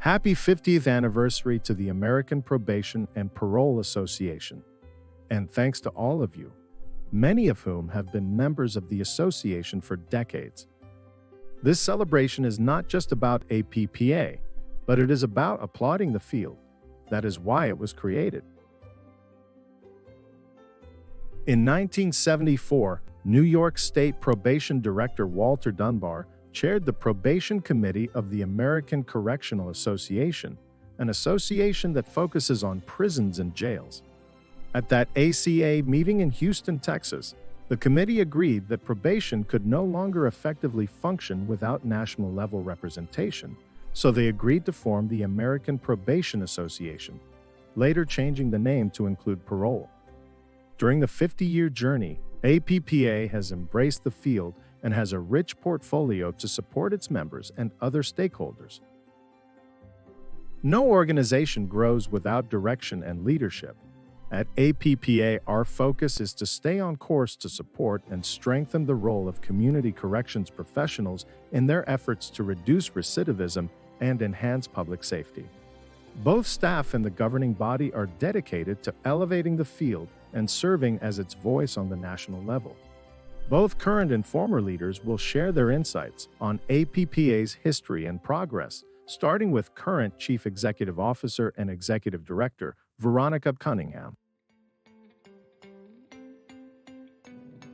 Happy 50th anniversary to the American Probation and Parole Association. And thanks to all of you, many of whom have been members of the association for decades. This celebration is not just about APPA, but it is about applauding the field. That is why it was created. In 1974, New York State Probation Director Walter Dunbar chaired the Probation Committee of the American Correctional Association, an association that focuses on prisons and jails. At that ACA meeting in Houston, Texas, the committee agreed that probation could no longer effectively function without national-level representation, so they agreed to form the American Probation Association, later changing the name to include Parole. During the 50-year journey, APPA has embraced the field and has a rich portfolio to support its members and other stakeholders. No organization grows without direction and leadership. At APPA, our focus is to stay on course to support and strengthen the role of community corrections professionals in their efforts to reduce recidivism and enhance public safety. Both staff and the governing body are dedicated to elevating the field and serving as its voice on the national level. Both current and former leaders will share their insights on APPA's history and progress, starting with current Chief Executive Officer and Executive Director, Veronica Cunningham.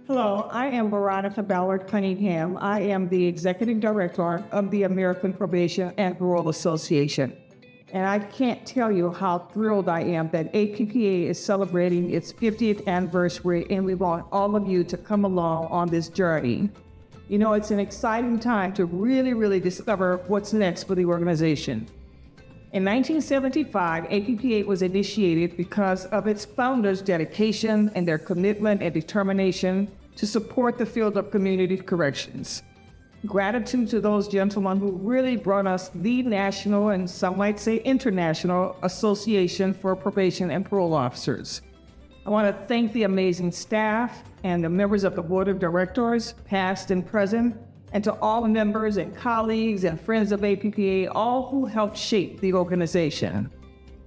Hello, I am Veronica Ballard Cunningham. I am the Executive Director of the American Probation and Parole Association. And I can't tell you how thrilled I am that APPA is celebrating its 50th anniversary, and we want all of you to come along on this journey. You know, it's an exciting time to really discover what's next for the organization. In 1975, APPA was initiated because of its founders' dedication and their commitment and determination to support the field of community corrections. Gratitude to those gentlemen who really brought us the national and some might say international association for probation and parole officers. I want to thank the amazing staff and the members of the board of directors, past and present, and to all the members and colleagues and friends of APPA, all who helped shape the organization.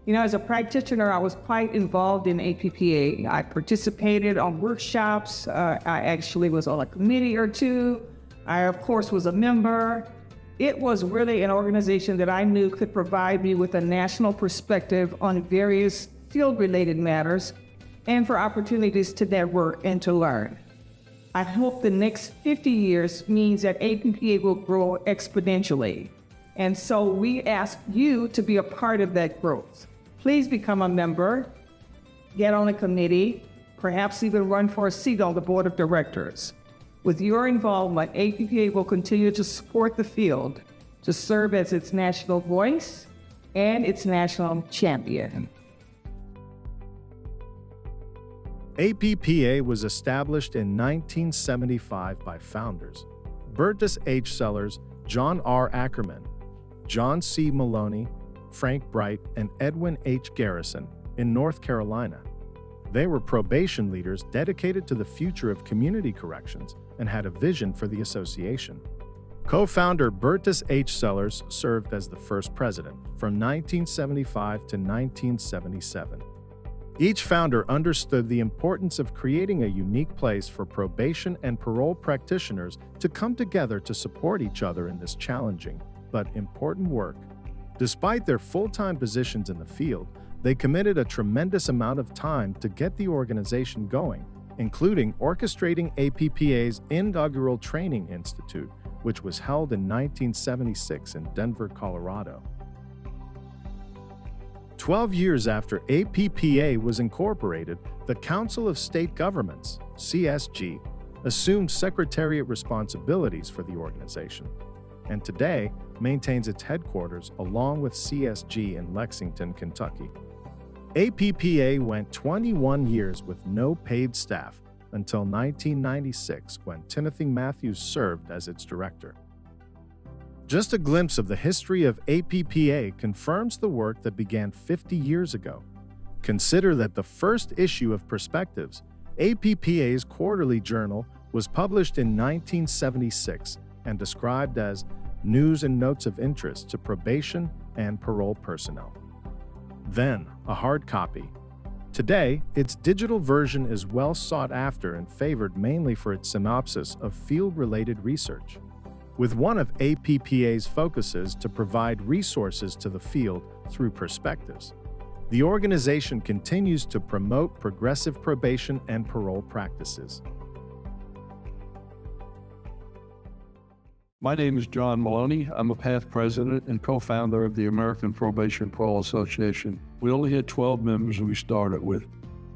You know, as a practitioner, I was quite involved in APPA. I participated on workshops. I actually was on a committee or two. I, of course, was a member. It was really an organization that I knew could provide me with a national perspective on various field-related matters and for opportunities to network and to learn. I hope the next 50 years means that APPA will grow exponentially. And so we ask you to be a part of that growth. Please become a member, get on a committee, perhaps even run for a seat on the board of directors. With your involvement, APPA will continue to support the field, to serve as its national voice and its national champion. APPA was established in 1975 by founders Bertus H. Sellers, John R. Ackerman, John C. Maloney, Frank Bright, and Edwin H. Garrison in North Carolina. They were probation leaders dedicated to the future of community corrections and had a vision for the association. Co-founder Bertus H. Sellers served as the first president from 1975 to 1977. Each founder understood the importance of creating a unique place for probation and parole practitioners to come together to support each other in this challenging but important work. Despite their full-time positions in the field, they committed a tremendous amount of time to get the organization going, including orchestrating APPA's inaugural training institute, which was held in 1976 in Denver, Colorado. 12 years after APPA was incorporated, the Council of State Governments, CSG, assumed secretariat responsibilities for the organization, and today maintains its headquarters along with CSG in Lexington, Kentucky. APPA went 21 years with no paid staff until 1996, when Timothy Matthews served as its director. Just a glimpse of the history of APPA confirms the work that began 50 years ago. Consider that the first issue of Perspectives, APPA's quarterly journal, was published in 1976 and described as news and notes of interest to probation and parole personnel. Then, a hard copy. Today, its digital version is well sought after and favored mainly for its synopsis of field-related research. With one of APPA's focuses to provide resources to the field through perspectives, the organization continues to promote progressive probation and parole practices. My name is John Maloney. I'm a past president and co-founder of the American Probation Parole Association. We only had 12 members we started with.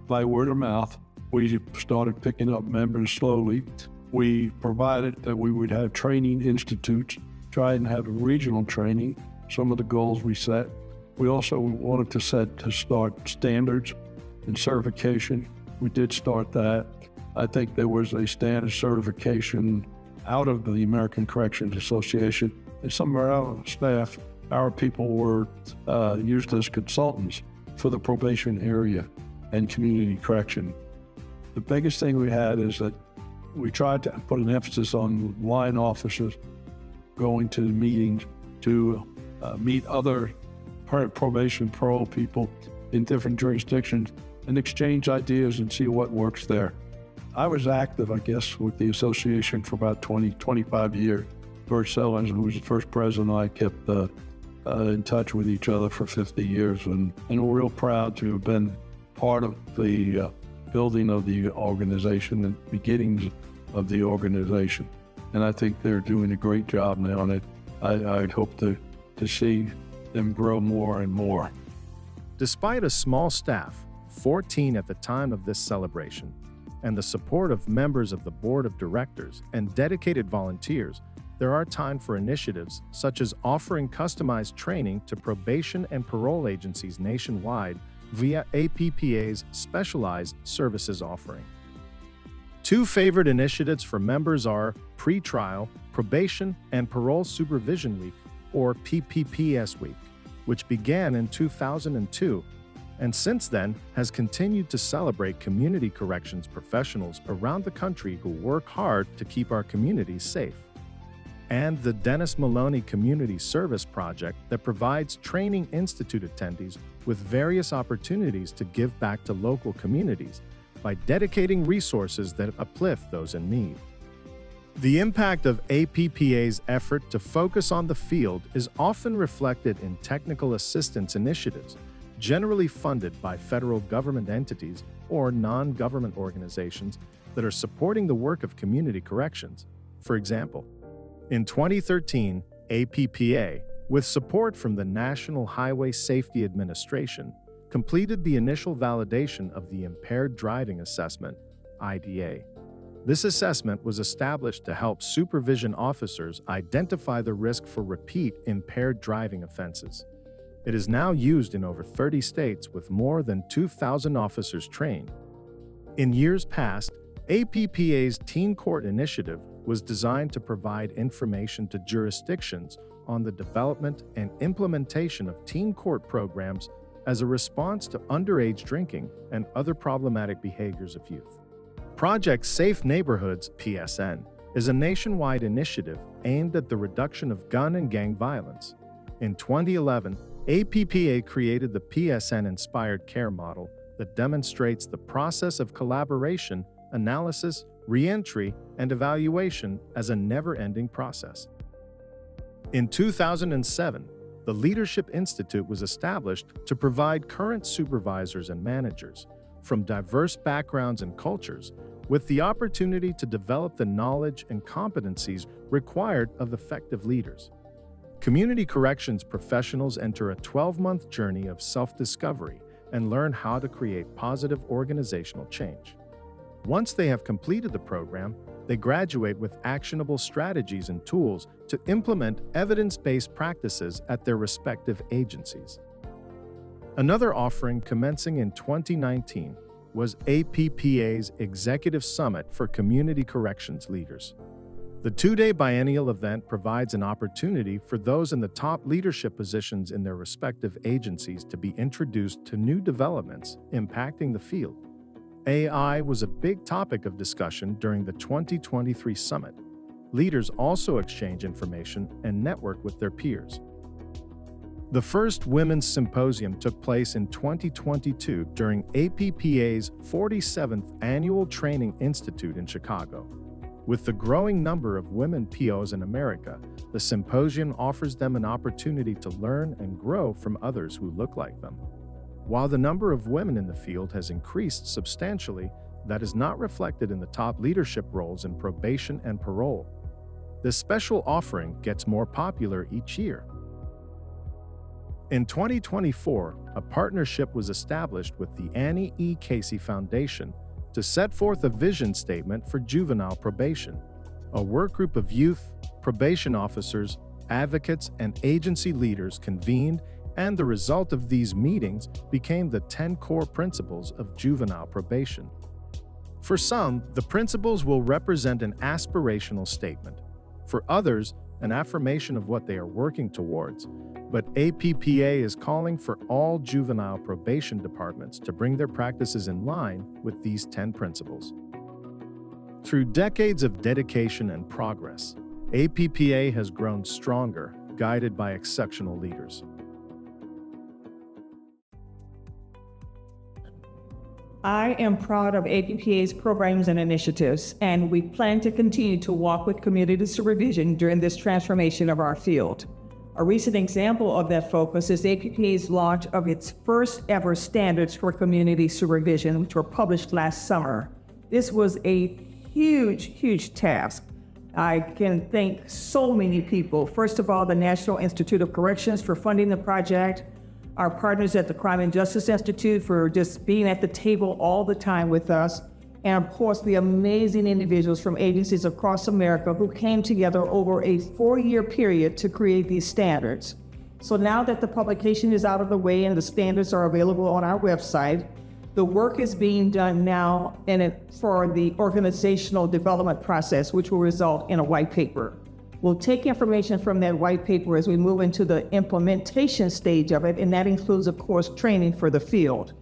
By word of mouth, we started picking up members slowly. We provided that we would have training institutes, try and have a regional training, some of the goals we set. We also wanted to start standards and certification. We did start that. I think there was a standard certification out of the American Corrections Association, and some of our staff, our people were used as consultants for the probation area and community correction. The biggest thing we had is that we tried to put an emphasis on line officers going to meetings to meet other probation parole people in different jurisdictions and exchange ideas and see what works there. I was active, I guess, with the association for about 25 years. George Sellers, who was the first president, and I kept in touch with each other for 50 years, and we're real proud to have been part of the building of the organization and beginnings of the organization. And I think they're doing a great job now, and I'd hope to see them grow more and more. Despite a small staff, 14 at the time of this celebration, and the support of members of the board of directors and dedicated volunteers, there are time for initiatives such as offering customized training to probation and parole agencies nationwide via APPA's specialized services offering. Two favorite initiatives for members are Pre-Trial, Probation and Parole Supervision Week, or PPPS Week, which began in 2002 and since then has continued to celebrate community corrections professionals around the country who work hard to keep our communities safe. And the Dennis Maloney Community Service Project that provides Training Institute attendees with various opportunities to give back to local communities by dedicating resources that uplift those in need. The impact of APPA's effort to focus on the field is often reflected in technical assistance initiatives, generally funded by federal government entities or non-government organizations that are supporting the work of community corrections. For example, in 2013, APPA, with support from the National Highway Safety Administration, completed the initial validation of the Impaired Driving Assessment, IDA. This assessment was established to help supervision officers identify the risk for repeat impaired driving offenses. It is now used in over 30 states with more than 2,000 officers trained. In years past, APPA's Teen Court Initiative was designed to provide information to jurisdictions on the development and implementation of teen court programs as a response to underage drinking and other problematic behaviors of youth. Project Safe Neighborhoods, PSN, is a nationwide initiative aimed at the reduction of gun and gang violence. In 2011, APPA created the PSN-inspired care model that demonstrates the process of collaboration, analysis, reentry, and evaluation as a never-ending process. In 2007, the Leadership Institute was established to provide current supervisors and managers from diverse backgrounds and cultures with the opportunity to develop the knowledge and competencies required of effective leaders. Community corrections professionals enter a 12-month journey of self-discovery and learn how to create positive organizational change. Once they have completed the program, they graduate with actionable strategies and tools to implement evidence-based practices at their respective agencies. Another offering commencing in 2019 was APPA's Executive Summit for Community Corrections Leaders. The two-day biennial event provides an opportunity for those in the top leadership positions in their respective agencies to be introduced to new developments impacting the field. AI was a big topic of discussion during the 2023 summit. Leaders also exchange information and network with their peers. The first Women's Symposium took place in 2022 during APPA's 47th Annual Training Institute in Chicago. With the growing number of women POs in America, the symposium offers them an opportunity to learn and grow from others who look like them. While the number of women in the field has increased substantially, that is not reflected in the top leadership roles in probation and parole. This special offering gets more popular each year. In 2024, a partnership was established with the Annie E. Casey Foundation to set forth a vision statement for juvenile probation. A work group of youth, probation officers, advocates, and agency leaders convened, and the result of these meetings became the 10 core principles of juvenile probation. For some, the principles will represent an aspirational statement. For others, an affirmation of what they are working towards. But APPA is calling for all juvenile probation departments to bring their practices in line with these 10 principles. Through decades of dedication and progress, APPA has grown stronger, guided by exceptional leaders. I am proud of APPA's programs and initiatives, and we plan to continue to walk with community supervision during this transformation of our field. A recent example of that focus is APPA's launch of its first ever standards for community supervision, which were published last summer. This was a huge task. I can thank so many people. First of all, the National Institute of Corrections for funding the project, our partners at the Crime and Justice Institute for just being at the table all the time with us, and of course the amazing individuals from agencies across America who came together over a 4-year period to create these standards. So now that the publication is out of the way and the standards are available on our website, the work is being done now for the organizational development process, which will result in a white paper. We'll take information from that white paper as we move into the implementation stage of it, and that includes, of course, training for the field.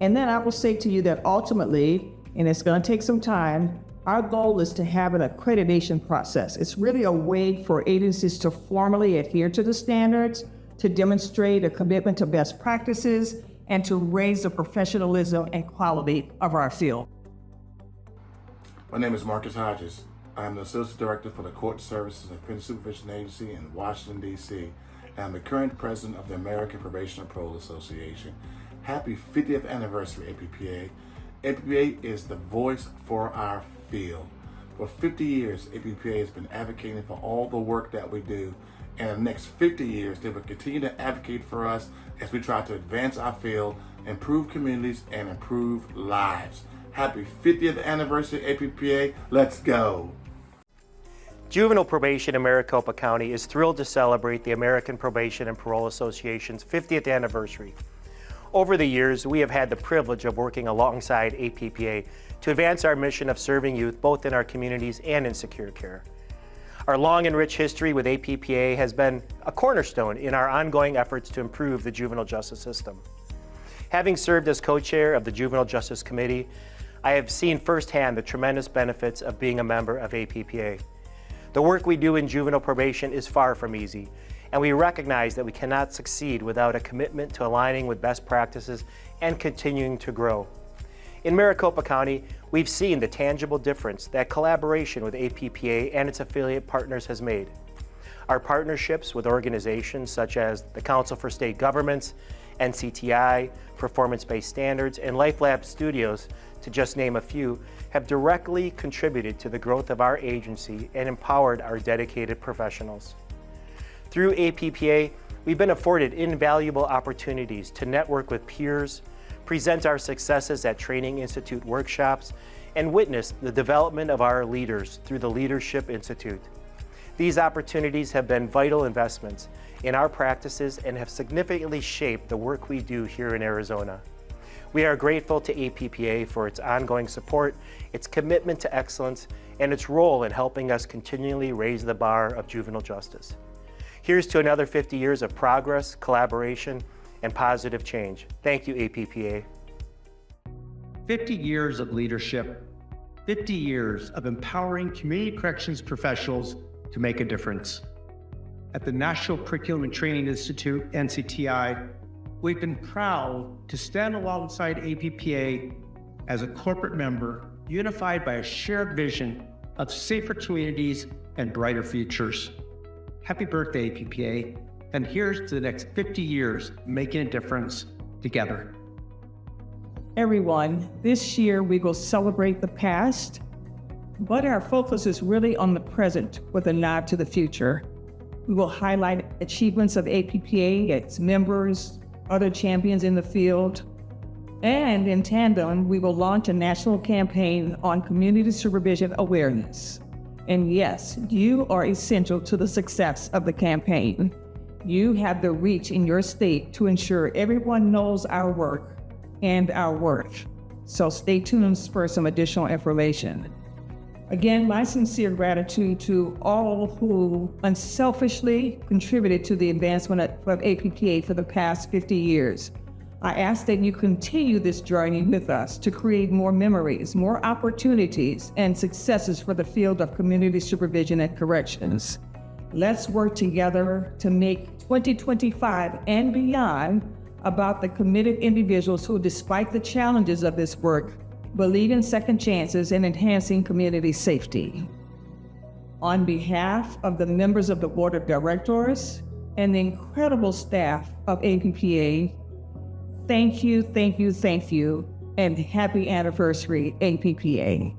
And then I will say to you that ultimately, and it's going to take some time, our goal is to have an accreditation process. It's really a way for agencies to formally adhere to the standards, to demonstrate a commitment to best practices, and to raise the professionalism and quality of our field. My name is Marcus Hodges. I'm the Associate Director for the Court Services and Offender Supervision Agency in Washington, D.C., and I'm the current President of the American Probation and Parole Association. Happy 50th anniversary, APPA. APPA is the voice for our field. For 50 years, APPA has been advocating for all the work that we do, and in the next 50 years, they will continue to advocate for us as we try to advance our field, improve communities, and improve lives. Happy 50th anniversary, APPA. Let's go. Juvenile Probation in Maricopa County is thrilled to celebrate the American Probation and Parole Association's 50th anniversary. Over the years, we have had the privilege of working alongside APPA to advance our mission of serving youth both in our communities and in secure care. Our long and rich history with APPA has been a cornerstone in our ongoing efforts to improve the juvenile justice system. Having served as co-chair of the Juvenile Justice Committee, I have seen firsthand the tremendous benefits of being a member of APPA. The work we do in juvenile probation is far from easy, and we recognize that we cannot succeed without a commitment to aligning with best practices and continuing to grow. In Maricopa County, we've seen the tangible difference that collaboration with APPA and its affiliate partners has made. Our partnerships with organizations such as the Council for State Governments, NCTI, Performance-Based Standards, and LifeLab Studios, to just name a few, have directly contributed to the growth of our agency and empowered our dedicated professionals. Through APPA, we've been afforded invaluable opportunities to network with peers, present our successes at Training Institute workshops, and witness the development of our leaders through the Leadership Institute. These opportunities have been vital investments in our practices and have significantly shaped the work we do here in Arizona. We are grateful to APPA for its ongoing support, its commitment to excellence, and its role in helping us continually raise the bar of juvenile justice. Here's to another 50 years of progress, collaboration, and positive change. Thank you, APPA. 50 years of leadership, 50 years of empowering community corrections professionals to make a difference. at the National Curriculum and Training Institute, NCTI, we've been proud to stand alongside APPA as a corporate member, unified by a shared vision of safer communities and brighter futures. Happy birthday, APPA, and here's to the next 50 years making a difference together. Everyone, this year we will celebrate the past, but our focus is really on the present with a nod to the future. We will highlight achievements of APPA, its members, other champions in the field, and in tandem, we will launch a national campaign on community supervision awareness. And yes, you are essential to the success of the campaign. You have the reach in your state to ensure everyone knows our work and our worth. So stay tuned for some additional information. Again, my sincere gratitude to all who unselfishly contributed to the advancement of APPA for the past 50 years. I ask that you continue this journey with us to create more memories, more opportunities, and successes for the field of community supervision and corrections. Let's work together to make 2025 and beyond about the committed individuals who, despite the challenges of this work, believe in second chances and enhancing community safety. On behalf of the members of the Board of Directors and the incredible staff of APPA, thank you, and happy anniversary, APPA.